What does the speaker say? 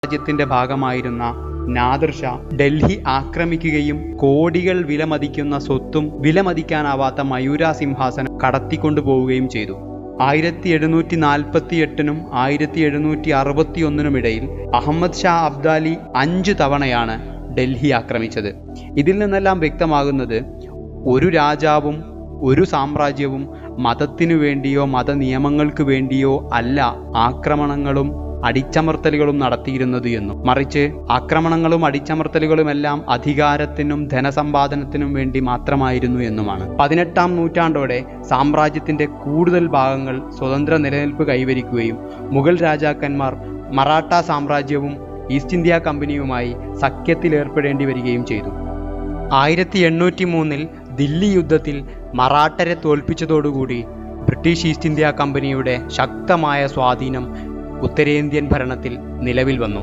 രാജ്യത്തിന്റെ ഭാഗമായിരുന്ന നാദിർ ഷാ ഡൽഹി ആക്രമിക്കുകയും കോടികൾ വിലമതിക്കുന്ന സ്വത്തും വിലമതിക്കാനാവാത്ത മയൂര സിംഹാസനം കടത്തിക്കൊണ്ടുപോവുകയും ചെയ്തു. 1748 1761 ഇടയിൽ അഹമ്മദ് ഷാ അബ്ദാലി 5 തവണയാണ് ഡൽഹി ആക്രമിച്ചത്. ഇതിൽ നിന്നെല്ലാം വ്യക്തമാകുന്നത് ഒരു രാജാവും ഒരു സാമ്രാജ്യവും മതത്തിനു വേണ്ടിയോ മതനിയമങ്ങൾക്ക് വേണ്ടിയോ അല്ല ആക്രമണങ്ങളും അടിച്ചമർത്തലുകളും നടത്തിയിരുന്നത് എന്നും, മറിച്ച് ആക്രമണങ്ങളും അടിച്ചമർത്തലുകളുമെല്ലാം അധികാരത്തിനും ധനസമ്പാദനത്തിനും വേണ്ടി മാത്രമായിരുന്നു എന്നുമാണ്. 18-ാം നൂറ്റാണ്ടോടെ സാമ്രാജ്യത്തിന്റെ കൂടുതൽ ഭാഗങ്ങൾ സ്വതന്ത്ര നിലനിൽപ്പ് കൈവരിക്കുകയും മുഗൾ രാജാക്കന്മാർ മറാഠ സാമ്രാജ്യവും ഈസ്റ്റ് ഇന്ത്യ കമ്പനിയുമായി സഖ്യത്തിലേർപ്പെടേണ്ടി വരികയും ചെയ്തു. 1803 ദില്ലി യുദ്ധത്തിൽ മറാഠരെ തോൽപ്പിച്ചതോടുകൂടി ബ്രിട്ടീഷ് ഈസ്റ്റ് ഇന്ത്യ കമ്പനിയുടെ ശക്തമായ സ്വാധീനം ഉത്തരേന്ത്യൻ ഭരണത്തിൽ നിലവിൽ വന്നു.